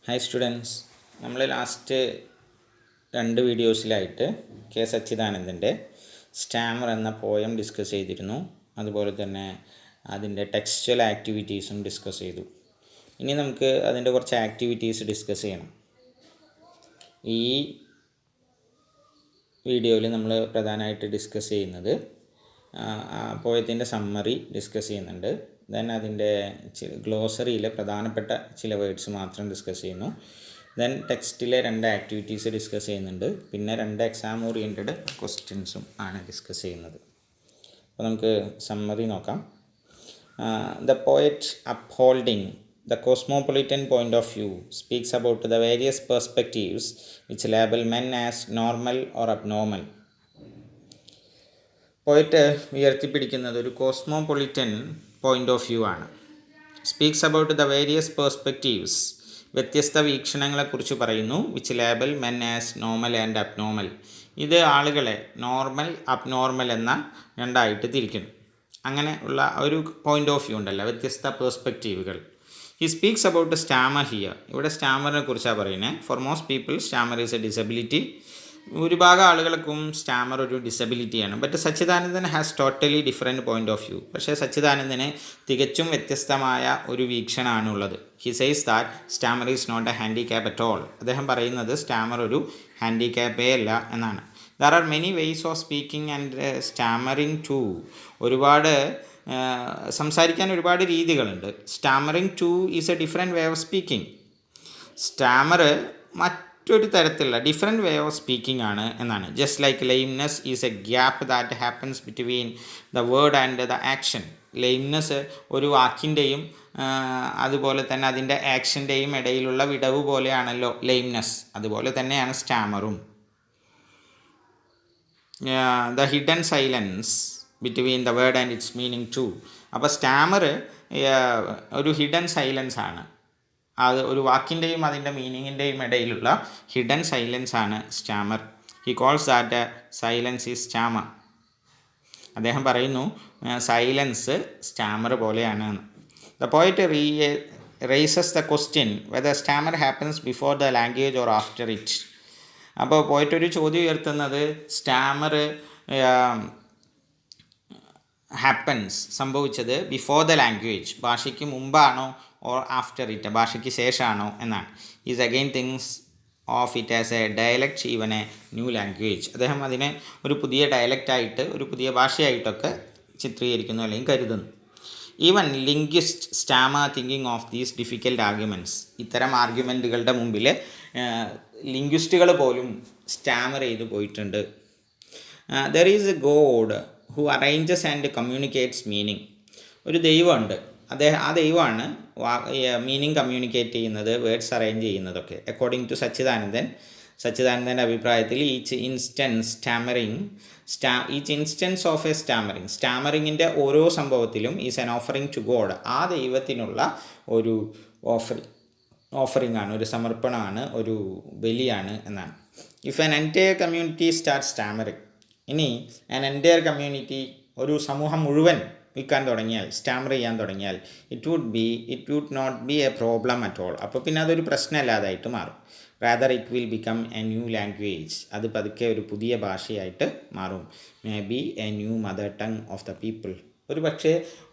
Hi students, നമ്മൾ last 2 വീഡിയോസിലായിട്ട് K സച്ചിദാനന്ദൻ്റെ Starmer എന്ന poem discuss ചെയ്തിരുന്നു. അതുപോലെ തന്നെ അതിൻ്റെ ടെക്സ്ച്വൽ ആക്ടിവിറ്റീസും ഡിസ്കസ് ചെയ്തു. ഇനി നമുക്ക് അതിൻ്റെ കുറച്ച് ആക്ടിവിറ്റീസ് ഡിസ്കസ് ചെയ്യണം. ഈ വീഡിയോയിൽ നമ്മൾ പ്രധാനമായിട്ട് ഡിസ്കസ് ചെയ്യുന്നത് പോയത്തിൻ്റെ സമ്മറി ഡിസ്കസ് ചെയ്യുന്നുണ്ട്. ദെൻ അതിൻ്റെ ഗ്ലോസറിയിലെ പ്രധാനപ്പെട്ട ചില വേർഡ്സ് മാത്രം ഡിസ്കസ് ചെയ്യുന്നു. ദെൻ ടെക്സ്റ്റിലെ 2 ആക്ടിവിറ്റീസ് ഡിസ്കസ് ചെയ്യുന്നുണ്ട്. പിന്നെ 2 എക്സാം ഓറിയൻറ്റഡ് ക്വസ്റ്റ്യൻസും ആണ് ഡിസ്കസ് ചെയ്യുന്നത്. അപ്പോൾ നമുക്ക് സമ്മറി നോക്കാം. The poet upholding the cosmopolitan point of view speaks about the various perspectives which label men as normal or abnormal. Poet ഉയർത്തിപ്പിടിക്കുന്നത് ഒരു കോസ്മോപൊളിറ്റൻ പോയിൻ്റ് ഓഫ് വ്യൂ ആണ്. Speaks about the various perspectives, വ്യത്യസ്ത വീക്ഷണങ്ങളെക്കുറിച്ച് പറയുന്നു. Which label men as normal and abnormal. ഇത് ആളുകളെ normal abnormal എന്ന 2ആയിട്ട് തിരിക്കുന്നു. അങ്ങനെ ഉള്ള ഒരു പോയിൻ്റ് ഓഫ് വ്യൂ ഉണ്ടല്ലോ, വ്യത്യസ്ത പെർസ്പെക്റ്റീവുകൾ. He speaks about stammer here. ഇവിടെ സ്റ്റാമറിനെ കുറിച്ചാണ് പറയുന്നത്. For most people stammer is a disability. ഭൂരിഭാഗം ആളുകൾക്കും സ്റ്റാമർ ഒരു ഡിസബിലിറ്റിയാണ്. But Satchidanandan has totally different point of view. പക്ഷേ സച്ചിദാനന്ദന് തികച്ചും വ്യത്യസ്തമായ ഒരു വീക്ഷണമാണുള്ളത്. He says that stammer is not a handicap at all. അദ്ദേഹം പറയുന്നത് സ്റ്റാമർ ഒരു ഹാൻഡിക്യാപ്പേ അല്ല എന്നാണ്. There are many ways of speaking and stammering too. സംസാരിക്കാൻ ഒരുപാട് രീതികളുണ്ട്. Stammering to is a different way of speaking. Stammer മറ്റൊരു തരത്തിലുള്ള ഡിഫറെൻറ്റ് വേ ഓഫ് സ്പീക്കിംഗ് ആണ് എന്നാണ്. Just like lameness is a gap that happens between the word and the action. Lameness ഒരു വാക്കിൻ്റെയും അതുപോലെ തന്നെ അതിൻ്റെ ആക്ഷൻ്റെയും ഇടയിലുള്ള വിടവ് പോലെയാണല്ലോ ലെയിംനെസ്. അതുപോലെ തന്നെയാണ് സ്റ്റാമറും. The hidden silence between the word and its meaning too. അപ്പോൾ സ്റ്റാമർ ഒരു ഹിഡൻ സൈലൻസ് ആണ്. അത് ഒരു വാക്കിൻ്റെയും അതിൻ്റെ മീനിങ്ങിൻ്റെയും ഇടയിലുള്ള ഹിഡൻ സൈലൻസ് ആണ് stammer. He calls that silence is stammer. അദ്ദേഹം പറയുന്നു സൈലൻസ് സ്റ്റാമർ പോലെയാണ്. The poet raises the question whether stammer happens before the language or after it. അപ്പോൾ പോയറ്റ് ഒരു ചോദ്യം ഉയർത്തുന്നത് സ്റ്റാമർ ഹാപ്പൻസ് സംഭവിച്ചത് ബിഫോർ ദ ലാംഗ്വേജ്, ഭാഷയ്ക്ക് മുമ്പാണോ, ഓർ ആഫ്റ്റർ ഇറ്റ്, ഭാഷയ്ക്ക് ശേഷമാണോ എന്നാണ്. Is again things of it as A dialect even A new language. അദ്ദേഹം അതിനെ ഒരു പുതിയ ഡയലക്റ്റായിട്ട്, ഒരു പുതിയ ഭാഷയായിട്ടൊക്കെ ചിത്രീകരിക്കുന്നു അല്ലെങ്കിൽ കരുതുന്നു. Even linguist stammer thinking of these difficult arguments. ഇത്തരം ആർഗ്യുമെൻറ്റുകളുടെ മുമ്പിൽ ലിംഗ്വിസ്റ്റുകൾ പോലും സ്റ്റാമർ ചെയ്ത് പോയിട്ടുണ്ട്. There is a god who arranges and communicates meaning. ഒരു ദൈവമുണ്ട്. ആ ദൈവമാണ് മീനിങ് കമ്മ്യൂണിക്കേറ്റ് ചെയ്യുന്നത്, വേർഡ്സ് അറേഞ്ച് ചെയ്യുന്നതൊക്കെ. അക്കോർഡിംഗ് ടു സച്ചിദാനന്ദൻ്റെ അഭിപ്രായത്തിൽ ഈച്ച് ഇൻസ്റ്റൻസ് ഓഫ് എ സ്റ്റാമറിങ്ങിൻ്റെ ഓരോ സംഭവത്തിലും is an offering to God. ആ ദൈവത്തിനുള്ള ഒരു ഓഫറിംഗ് ആണ്, ഒരു സമർപ്പണമാണ്, ഒരു ബലിയാണ് എന്നാണ്. If an entire community start stammering. ഇനി ആൻ എൻറ്റയർ കമ്മ്യൂണിറ്റി, ഒരു സമൂഹം മുഴുവൻ സ്റ്റാമർ ചെയ്യാൻ തുടങ്ങിയാൽ it would not be a problem at all. അപ്പോൾ പിന്നെ അതൊരു പ്രശ്നമല്ലാതായിട്ട് മാറും. Rather it will become a new language. അത് പതുക്കെ ഒരു പുതിയ ഭാഷയായിട്ട് മാറും. Maybe a new mother tongue of the people. ഒരു പക്ഷേ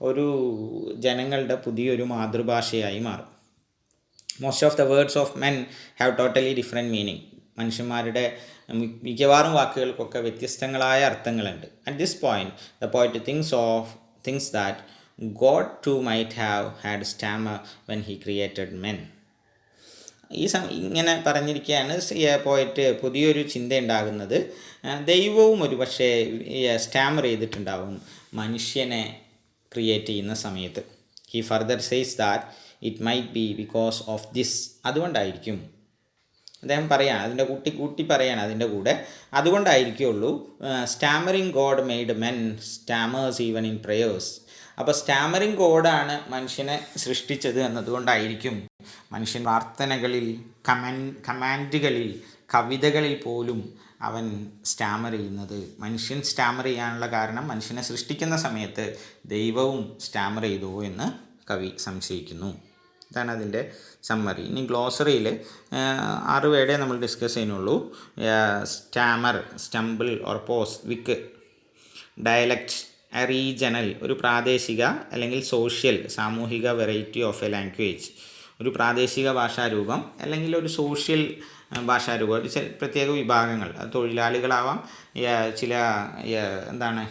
ഒരു ജനങ്ങളുടെ പുതിയൊരു മാതൃഭാഷയായി മാറും. Most of the words of men have totally different meaning. മനുഷ്യന്മാരുടെ മിക്കവാറും വാക്കുകൾക്കൊക്കെ വ്യത്യസ്തങ്ങളായ അർത്ഥങ്ങളുണ്ട്. At this point the poet thinks that God too might have had stammer when he created men. ഇങ്ങനെ പറഞ്ഞിരിക്കുകയാണ് പോയറ്റ് പുതിയൊരു ചിന്ത ഉണ്ടാകുന്നത്. ദൈവവും ഒരു പക്ഷേ സ്റ്റാമർ ചെയ്തിട്ടുണ്ടാവും മനുഷ്യനെ ക്രിയേറ്റ് ചെയ്യുന്ന സമയത്ത്. He further says that it might be because of this. അതുകൊണ്ടായിരിക്കും അദ്ദേഹം പറയാണ്, അതിൻ്റെ കൂട്ടി പറയാണ് അതിൻ്റെ കൂടെ, അതുകൊണ്ടായിരിക്കുള്ളൂ stammering God made men stammerers even in prayers. അപ്പോൾ സ്റ്റാമറിങ് ഗോഡാണ് മനുഷ്യനെ സൃഷ്ടിച്ചത് എന്നതുകൊണ്ടായിരിക്കും മനുഷ്യൻ പ്രാർത്ഥനകളിൽ, കമാൻഡുകളിൽ, കവിതകളിൽ പോലും അവൻ സ്റ്റാമർ ചെയ്യുന്നത്. മനുഷ്യൻ സ്റ്റാമർ ചെയ്യാനുള്ള കാരണം മനുഷ്യനെ സൃഷ്ടിക്കുന്ന സമയത്ത് ദൈവവും സ്റ്റാമർ ചെയ്തോ എന്ന് കവി സംശയിക്കുന്നു. ഇതാണ് അതിൻ്റെ സമ്മറി. ഇനി ഗ്ലോസറിയിൽ 6 വേർഡേ നമ്മൾ ഡിസ്കസ് ചെയ്യുന്നുള്ളൂ. സ്റ്റാമർ, സ്റ്റംബിൾ ഓർ പോസ്, വിക്ക്. ഡയലക്റ്റ്, റീജണൽ, ഒരു പ്രാദേശിക അല്ലെങ്കിൽ സോഷ്യൽ, സാമൂഹിക വെറൈറ്റി ഓഫ് എ ലാംഗ്വേജ്, ഒരു പ്രാദേശിക ഭാഷാരൂപം അല്ലെങ്കിൽ ഒരു സോഷ്യൽ ഭാഷാരൂപം, ഒരു പ്രത്യേക വിഭാഗങ്ങൾ, അത് തൊഴിലാളികളാവാം, ചില എന്താണ്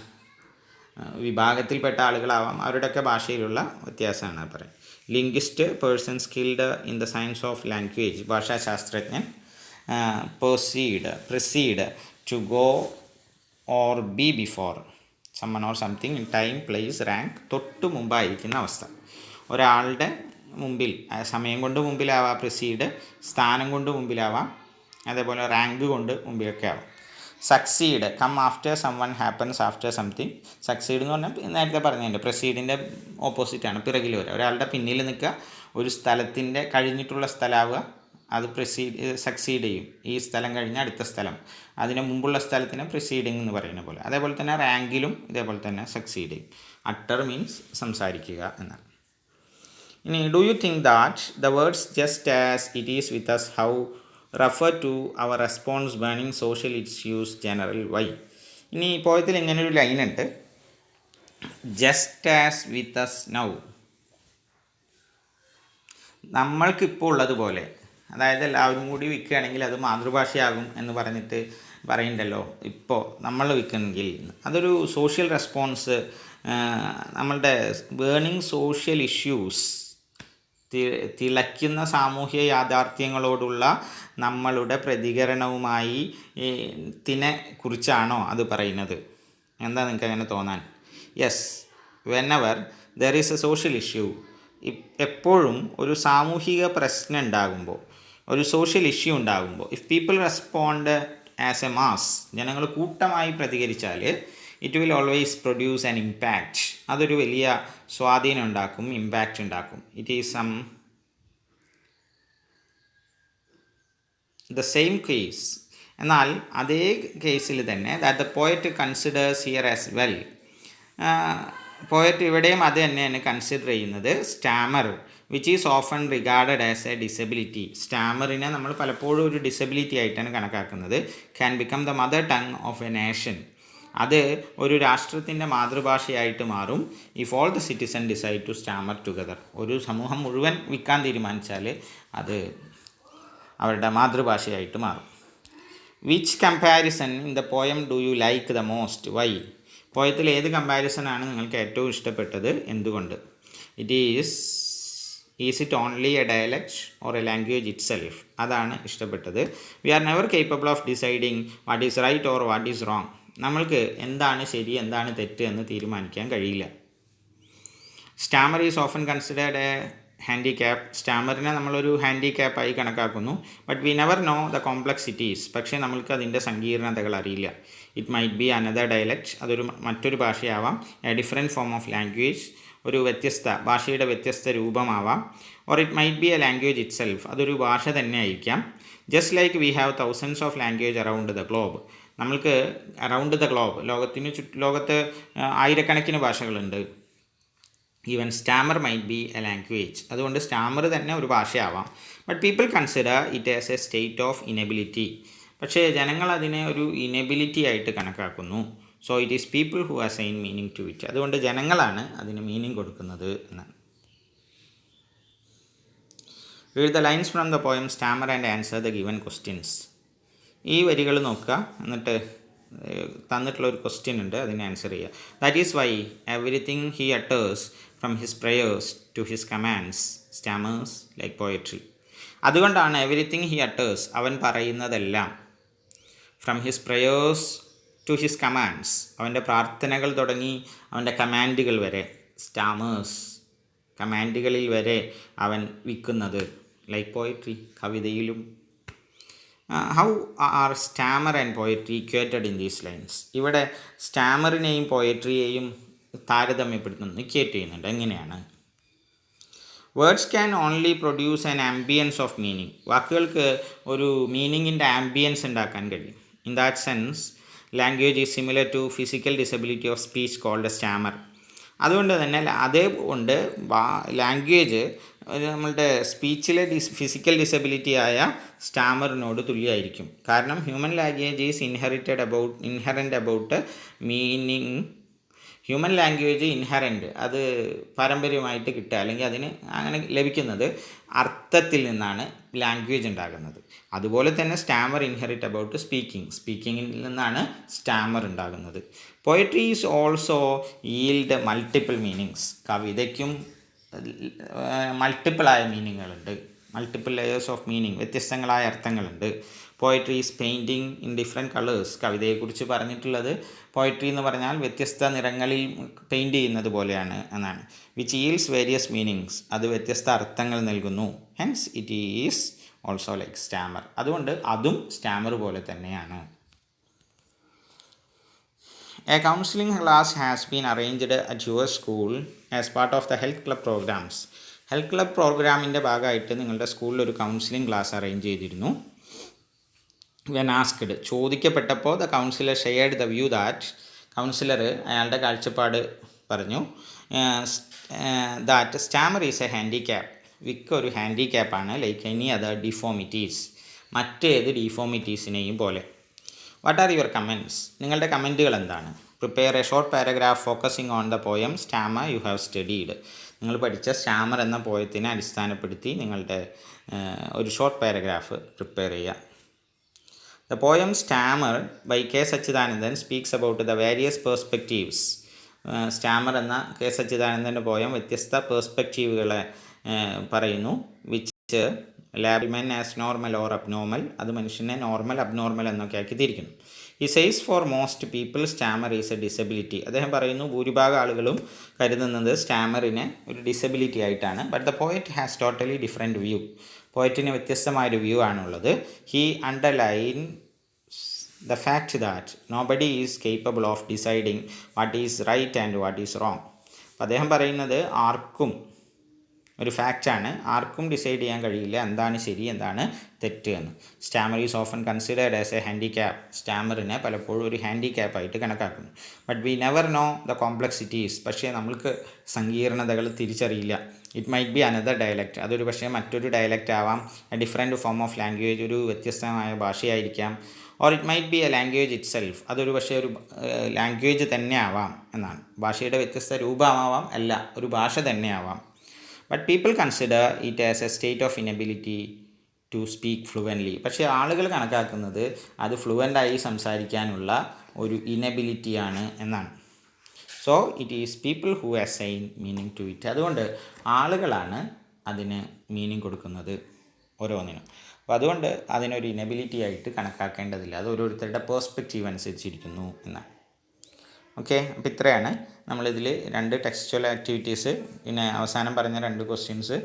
വിഭാഗത്തിൽപ്പെട്ട ആളുകളാവാം, അവരുടെയൊക്കെ ഭാഷയിലുള്ള വ്യത്യാസമാണ് പറയുന്നത്. Linguist, person skilled in the science of language, ഭാഷാശാസ്ത്രജ്ഞൻ. Proceed, to go or be before someone or something in time, place, rank, തൊട്ട് മുമ്പായിരിക്കുന്ന അവസ്ഥ. ഒരാളുടെ മുമ്പിൽ, സമയം കൊണ്ട് മുമ്പിലാവാം പ്രൊസീഡ്, സ്ഥാനം കൊണ്ട് മുമ്പിലാവാം, അതേപോലെ റാങ്ക് കൊണ്ട് മുമ്പിലൊക്കെ ആവാം. Succeed, come after someone, happens after something. Succeed എന്ന് പറഞ്ഞാൽ നേരത്തെ പറഞ്ഞതിൻ്റെ പ്രൊസീഡിൻ്റെ ഓപ്പോസിറ്റാണ്, പിറകിൽ വരിക. ഒരാളുടെ പിന്നിൽ നിൽക്കുക, ഒരു സ്ഥലത്തിൻ്റെ കഴിഞ്ഞിട്ടുള്ള സ്ഥലമാവുക, അത് സക്സീഡ് ചെയ്യും. ഈ സ്ഥലം കഴിഞ്ഞാൽ അടുത്ത സ്ഥലം, അതിന് മുമ്പുള്ള സ്ഥലത്തിന് പ്രിസീഡിങ് എന്ന് പറയുന്ന പോലെ. അതേപോലെ തന്നെ റാങ്കിലും ഇതേപോലെ തന്നെ സക്സീഡ് ചെയ്യും. അട്ടർ മീൻസ് സംസാരിക്കുക എന്നാണ്. ഇനി do you think that the words just as it is with us how refer to our response burning social issues general why. ഇനി പോയത്തിൽ ഇങ്ങനൊരു ലൈനുണ്ട്, just as with us now, നമ്മൾക്കിപ്പോൾ ഉള്ളതുപോലെ. അതായത് എല്ലാവരും കൂടി വിൽക്കുകയാണെങ്കിൽ അത് മാതൃഭാഷയാകും എന്ന് പറഞ്ഞിട്ട് പറയുന്നുണ്ടല്ലോ, ഇപ്പോൾ നമ്മൾ വിൽക്കണമെങ്കിൽ. അതൊരു സോഷ്യൽ റെസ്പോൺസ്, നമ്മളുടെ ബേണിംഗ് സോഷ്യൽ ഇഷ്യൂസ്, തിളയ്ക്കുന്ന സാമൂഹ്യ യാഥാർത്ഥ്യങ്ങളോടുള്ള നമ്മളുടെ പ്രതികരണവുമായി ത്തിനെ കുറിച്ചാണോ അത് പറയുന്നത്? എന്താ നിങ്ങൾക്ക് അങ്ങനെ തോന്നാൻ? Yes, whenever there is a social issue, എപ്പോഴും ഒരു സാമൂഹിക പ്രശ്നം ഉണ്ടാകുമ്പോൾ, ഒരു സോഷ്യൽ ഇഷ്യൂ ഉണ്ടാകുമ്പോൾ, if people respond as a mass, ജനങ്ങൾ കൂട്ടമായി പ്രതികരിച്ചാൽ, it will always produce an impact, അതൊരു വലിയ സ്വാധീനം ഉണ്ടാക്കും, ഇമ്പാക്റ്റ് ഉണ്ടാക്കും. It is the same case, എന്നാൽ അതേ കേസിൽ തന്നെ that the poet considers here as well, poet ഇവിടെയും അത് തന്നെയാണ് കൺസിഡർ ചെയ്യുന്നത്. Stammer which is often regarded as A disability, സ്റ്റാമറിനെ നമ്മൾ പലപ്പോഴും ഒരു ഡിസബിലിറ്റി ആയിട്ടാണ് കണക്കാക്കുന്നത്. Can become the mother tongue of a nation, അത് ഒരു രാഷ്ട്രത്തിൻ്റെ മാതൃഭാഷയായിട്ട് മാറും. If all the citizen decide to stammer together, ഒരു സമൂഹം മുഴുവൻ വിൽക്കാൻ തീരുമാനിച്ചാൽ അത് അവരുടെ മാതൃഭാഷയായിട്ട് മാറും. Which comparison in the poem do you like the most, why? പോയത്തിൽ ഏത് കമ്പാരിസണാണ് നിങ്ങൾക്ക് ഏറ്റവും ഇഷ്ടപ്പെട്ടത്, എന്തുകൊണ്ട്? Is it only a dialect or a language itself, അതാണ് ഇഷ്ടപ്പെട്ടത്. We R never capable of deciding what is right or what is wrong, നമ്മൾക്ക് എന്താണ് ശരി എന്താണ് തെറ്റ് എന്ന് തീരുമാനിക്കാൻ കഴിയില്ല. Stammer is often considered a handicap, സ്റ്റാമറിനെ നമ്മളൊരു ഹാൻഡിക്യാപ്പായി കണക്കാക്കുന്നു. But we never know the complexities, പക്ഷേ നമ്മൾക്ക് അതിൻ്റെ സങ്കീർണതകൾ അറിയില്ല. It might be another dialect, അതൊരു മറ്റൊരു ഭാഷയാവാം. A different form of language, ഒരു ഭാഷയുടെ വ്യത്യസ്ത രൂപമാവാം. Or it might be a language itself, അതൊരു ഭാഷ തന്നെ ആയിരിക്കാം. Just like we have thousands of language around the globe, നമ്മൾക്ക് അറൗണ്ട് ദ ഗ്ലോബ്, ലോകത്ത് ആയിരക്കണക്കിന് ഭാഷകളുണ്ട്. Even stammer might be a language, അതുകൊണ്ട് സ്റ്റാമർ തന്നെ ഒരു ഭാഷയാവാം. But people consider it as a state of inability, പക്ഷേ ജനങ്ങൾ അതിനെ ഒരു ഇനബിലിറ്റി ആയിട്ട് കണക്കാക്കുന്നു. So it is people who assign meaning to it, അതുകൊണ്ട് ജനങ്ങളാണ് അതിന് മീനിങ് കൊടുക്കുന്നത് എന്നാണ്. Read the lines from the poem stammer and answer the given questions. ഈ വരികൾ നോക്കുക, എന്നിട്ട് തന്നിട്ടുള്ള ഒരു ക്വസ്റ്റ്യൻ ഉണ്ട്, അതിനെ ആൻസർ ചെയ്യുക. That is why everything he utters from his prayers to his commands stammers like poetry. അതുകൊണ്ടാണ് എവറിത്തിങ് ഹി അട്ടേഴ്സ്, അവൻ പറയുന്നതെല്ലാം, from his prayers to his commands, അവൻ്റെ പ്രാർത്ഥനകൾ തുടങ്ങി അവൻ്റെ കമാൻഡുകൾ വരെ, സ്റ്റാമേഴ്സ് കമാൻഡുകളിൽ വരെ അവൻ വിൽക്കുന്നത്, ലൈക്ക് പോയട്രി കവിതയിലും. How are stammer and poetry equated in these lines? ഇവിടെ സ്റ്റാമറിനെയും പോയട്രിയെയും താരതമ്യപ്പെടുത്തുന്നു, ഇക്വേറ്റ് ചെയ്യുന്നുണ്ട്. എങ്ങനെയാണ്? Words can only produce an ambience of meaning, വാക്കുകൾക്ക് ഒരു മീനിങ്ങിൻ്റെ ആംബിയൻസ് ഉണ്ടാക്കാൻ കഴിയും. In that sense language is similar to physical disability of speech called a stammer. അതുകൊണ്ട് തന്നെ അതുകൊണ്ട് ലാംഗ്വേജ് നമ്മളുടെ സ്പീച്ചിലെ ഫിസിക്കൽ ഡിസബിലിറ്റി ആയ സ്റ്റാമറിനോട് തുല്യമായിരിക്കും. കാരണം human language is inherent about meaning. Human language inherent, അത് പാരമ്പര്യമായിട്ട് കിട്ടുക, അല്ലെങ്കിൽ അതിന് അങ്ങനെ ലഭിക്കുന്നത് അർത്ഥത്തിൽ നിന്നാണ് ലാംഗ്വേജ് ഉണ്ടാകുന്നത്. അതുപോലെ തന്നെ സ്റ്റാമർ ഇൻഹെറിറ്റ് അബൌട്ട് സ്പീക്കിങ്ങിൽ നിന്നാണ് സ്റ്റാമർ ഉണ്ടാകുന്നത്. Poetry is also yield multiple meanings. കവിതയ്ക്കും മൾട്ടിപ്പിളായ മീനിങ്ങുകളുണ്ട്, മൾട്ടിപ്പിൾ ലെയേഴ്സ് ഓഫ് മീനിങ്, വ്യത്യസ്തങ്ങളായ അർത്ഥങ്ങളുണ്ട്. Poetry is painting in different colours. കവിതയെക്കുറിച്ച് പറഞ്ഞിട്ടുള്ളത് പോയട്രി എന്ന് പറഞ്ഞാൽ വ്യത്യസ്ത നിറങ്ങളിൽ പെയിൻറ്റ് ചെയ്യുന്നത് പോലെയാണ് എന്നാണ്. വിച്ച് ഈൽസ് വേരിയസ് മീനിങ്സ്, അത് വ്യത്യസ്ത അർത്ഥങ്ങൾ നൽകുന്നു. Hence it is also like Starmer. അതുകൊണ്ട് അതും സ്റ്റാമർ പോലെ തന്നെയാണ്. A counseling class has been arranged at your school as part of the health club programs. Health club പ്രോഗ്രാമിൻ്റെ ഭാഗമായിട്ട് നിങ്ങളുടെ സ്കൂളിൽ ഒരു കൗൺസിലിംഗ് ക്ലാസ് അറേഞ്ച് ചെയ്തിരുന്നു. വെൻ ആസ്ക്ഡ്, ചോദിക്കപ്പെട്ടപ്പോൾ the counsellor shared the view that, counsellor അയാളുടെ കാഴ്ചപ്പാട് പറഞ്ഞു, that stammer is a handicap. വിക്ക് ഒരു ഹാൻഡിക്യാപ്പാണ്, ലൈക്ക് എനി അതർ ഡിഫോമിറ്റീസ്, മറ്റേത് ഡിഫോമിറ്റീസിനെയും പോലെ. What are your comments? നിങ്ങളുടെ കമൻറ്റുകൾ എന്താണ്? Prepare a short paragraph focusing on the poem stammer you have studied. നിങ്ങൾ പഠിച്ച സ്റ്റാമർ എന്ന പോയത്തിനെ അടിസ്ഥാനപ്പെടുത്തി നിങ്ങളുടെ ഒരു ഷോർട്ട് പാരഗ്രാഫ് പ്രിപ്പയർ ചെയ്യുക. The poem stammer by K Satchidanandan speaks about the various perspectives. Stammer എന്ന കെ സച്ചിദാനന്ദൻ്റെ പോയം വ്യത്യസ്ത പേഴ്സ്പെക്റ്റീവുകളെ പറയുന്നു. Which label men as normal or abnormal, അത് മനുഷ്യനെ നോർമൽ അബ്നോർമൽ എന്നൊക്കെ ആക്കി തിരിക്കുന്നു. ഈ says for most people stammer is a disability. അദ്ദേഹം പറയുന്നു ഭൂരിഭാഗം ആളുകളും കരുതുന്നത് സ്റ്റാമറിനെ ഒരു ഡിസബിലിറ്റി ആയിട്ടാണ്. But the poet has totally different view. പോയറ്റിന് വ്യത്യസ്തമായൊരു വ്യൂ ആണുള്ളത്. He underline the fact that nobody is capable of deciding what is right and what is wrong. അപ്പോൾ അദ്ദേഹം പറയുന്നത് ആർക്കും ഒരു ഫാക്റ്റാണ്, ആർക്കും ഡിസൈഡ് ചെയ്യാൻ കഴിയില്ല എന്താണ് ശരി എന്താണ് തെറ്റ് എന്ന്. Stammer is often considered as a handicap. സ്റ്റാമറിനെ പലപ്പോഴും ഒരു ഹാൻഡിക്യാപ്പായിട്ട് കണക്കാക്കുന്നു. But we never know the complexities. പക്ഷേ നമ്മൾക്ക് സങ്കീർണതകൾ തിരിച്ചറിയില്ല. It might be another dialect, അതൊരു പക്ഷേ മറ്റൊരു ഡയലക്റ്റ് ആവാം. A different form of language, ഒരു വ്യത്യസ്തമായ ഭാഷയായിരിക്കാം. Or it might be a language itself, അതൊരു പക്ഷേ ഒരു ലാംഗ്വേജ് തന്നെ ആവാം എന്നാണ്. ഭാഷയുടെ വ്യത്യസ്ത രൂപമാവാം, അല്ല ഒരു ഭാഷ തന്നെ ആവാം. But people consider it as a state of inability to speak fluently. പക്ഷേ ആളുകൾ കണക്കാക്കുന്നത് അത് ഫ്ലുവൻ്റായി സംസാരിക്കാനുള്ള ഒരു ഇനബിലിറ്റിയാണ് എന്നാണ്. So it is people who assign meaning to it. അതുകൊണ്ട് ആളുകളാണ് അതിന് മീനിങ് കൊടുക്കുന്നത് ഓരോന്നിനും. അപ്പോൾ അതുകൊണ്ട് അതിനൊരു ഇനബിലിറ്റി ആയിട്ട് കണക്കാക്കേണ്ടതില്ല, അത് ഓരോരുത്തരുടെ പേഴ്സ്പെക്റ്റീവ് അനുസരിച്ചിരിക്കുന്നു എന്നാണ്. ഓക്കെ, അപ്പോൾ ഇത്രയാണ് നമ്മളിതിൽ 2 ടെക്സ്ച്വൽ ആക്ടിവിറ്റീസ്, പിന്നെ അവസാനം പറഞ്ഞ 2 ക്വസ്റ്റ്യൻസ്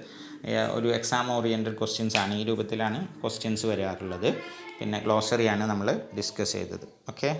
ഒരു എക്സാം ഓറിയൻറ്റഡ് ക്വസ്റ്റ്യൻസ് ആണ്. ഈ രൂപത്തിലാണ് ക്വസ്റ്റ്യൻസ് വരാറുള്ളത്. പിന്നെ ഗ്ലോസറിയാണ് നമ്മൾ ഡിസ്കസ് ചെയ്തത്. ഓക്കെ.